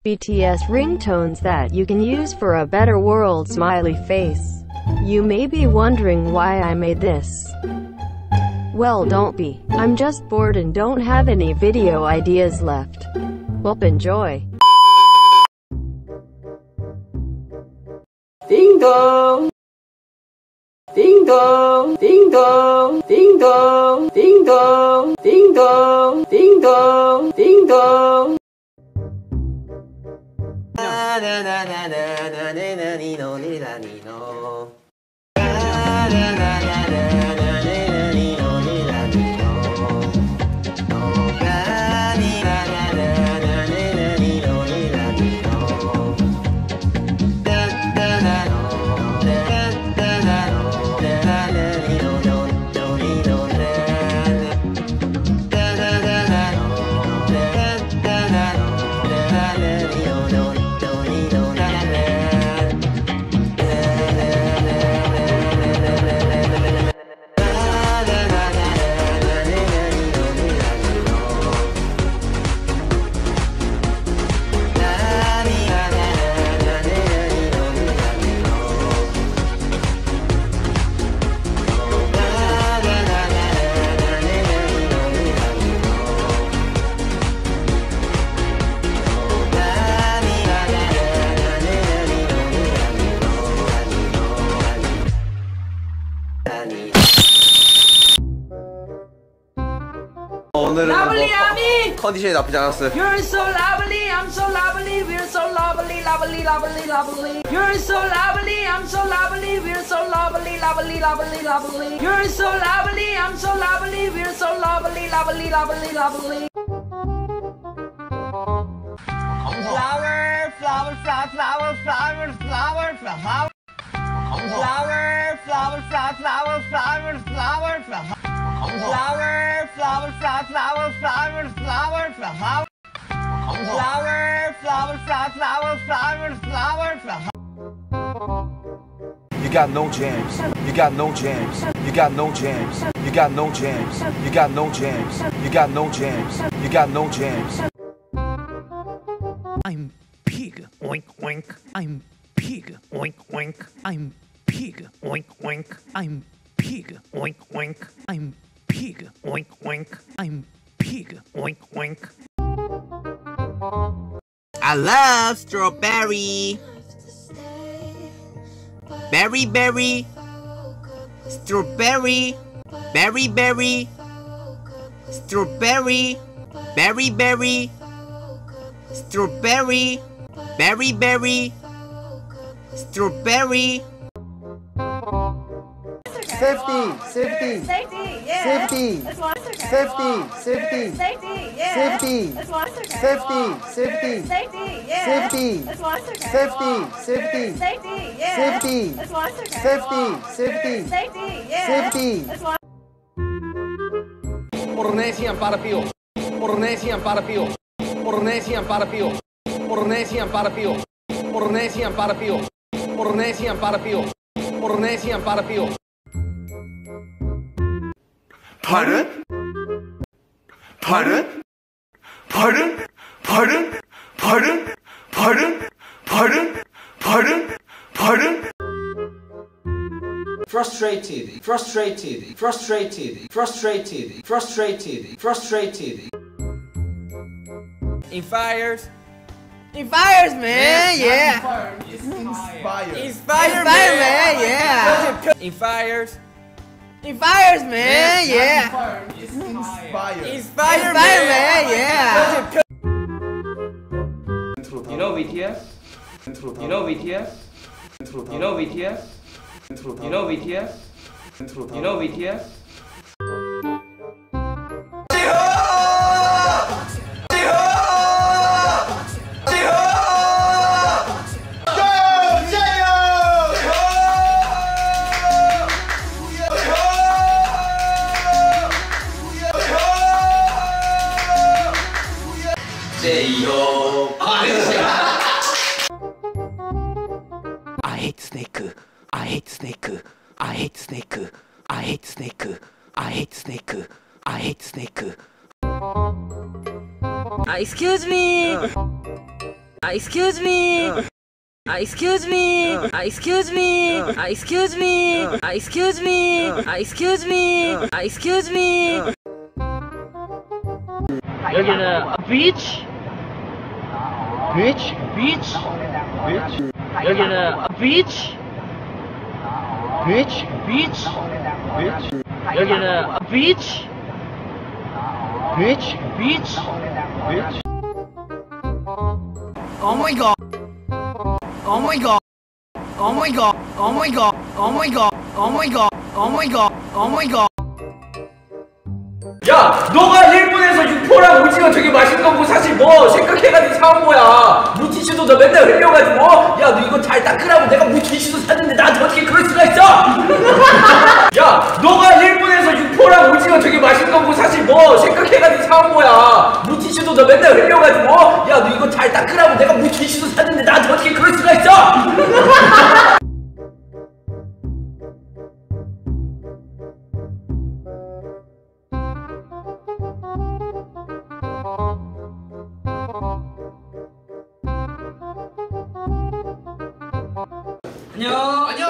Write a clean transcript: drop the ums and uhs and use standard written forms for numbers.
BTS ringtones that you can use for a better world. Smiley face. You may be wondering why I made this. Well, don't be. I'm just bored and don't have any video ideas left. Well, enjoy. Ding dong. Ding dong. Ding dong. Ding dong. Ding dong. Ding dong. Ding dong. Ding dong. Na na na na na na na ni no ni la ni no. Na na na na na na na ni no ni la ni no. No ga ni na na na na na ni no ni la ni no. Da da da no da da da no da da ni no no no ni no da da da da da no da da da no da da ni no no. 오늘은 Lovely, Ami! 컨디션이 나쁘지 않았어요. You're so lovely, I'm so lovely, we're so lovely, lovely, lovely, lovely. You're so lovely, I'm so lovely, we're so lovely, lovely, lovely, lovely. You're so lovely, I'm so lovely, we're so lovely, lovely, lovely, lovely. Flower, flower, flower, flower, flower, flower, flower. Flower, flower, flower, flower, flower, flower, flower. Flower, flower, flower, flower, flower, flower, flower. Flower, flower, flower, flower, flower, flower. You got no jams. You got no jams. You got no jams. You got no jams. You got no jams. You got no jams. You got no jams. I'm pig, oink oink. I'm pig, oink oink. I'm pig, oink oink. I'm pig, oink oink. I'm pig, oink oink. I'm pig, oink oink. I love strawberry. Berry, berry. Strawberry. Berry, berry. Strawberry. Berry, berry. Strawberry. Berry, berry. Strawberry. Safety, yeah. Safety, safety, yeah. Safety, yeah. Safety, yeah. Ornesian parapio. Ornesian parapio. Ornesian parapio. Ornesian parapio. Ornesian parapio. Ornesian parapio. Ornesian parapio. Pardon? Pardon? Pardon? Pardon? Pardon? Pardon? Pardon? Pardon? Pardon? Frustrated, frustrated, frustrated, frustrated, frustrated, frustrated. In fires, man, yeah. Inspired, man, yeah. In fires, man, yeah. Inspired, man, yeah. You know BTS? You know BTS? You know BTS? You know BTS? You know BTS? I hate snake. I hate snake. I hate snake. I hate snake. I hate snake. I hate snake. Excuse me. Excuse me. Excuse me. Excuse me. Excuse me. Excuse me. Excuse me. Excuse me. 여기는 beach. Beach? beach. Beach? 여기는 beach. Beach? beach. Beach? 여기는 beach. Beach? beach. Beach? Oh my god. Oh my god. Oh my god. Oh my god. Oh my god. Oh my god. Oh my god. Oh my god. 야, 너가 일본에서 육포랑 오징어 되게 맛있던 거 사실 뭐 생각해가지고 사온 거야. 물티슈도 너 맨날 흘려가지고, 야, 너 이거 잘 닦으라고 내가 물티슈도 샀는데 나한테 어떻게 그럴 수가 있어? 야, 너가 일본에서 육포랑 오징어 되게 맛있던 거 사실 뭐 생각해가지고 사온 거야. 물티슈도 너 맨날 흘려가지고, 야, 너 이거 잘 닦으라고 내가 물티슈도 샀는데 나한테 어떻게 그럴 수가 있어? 안녕.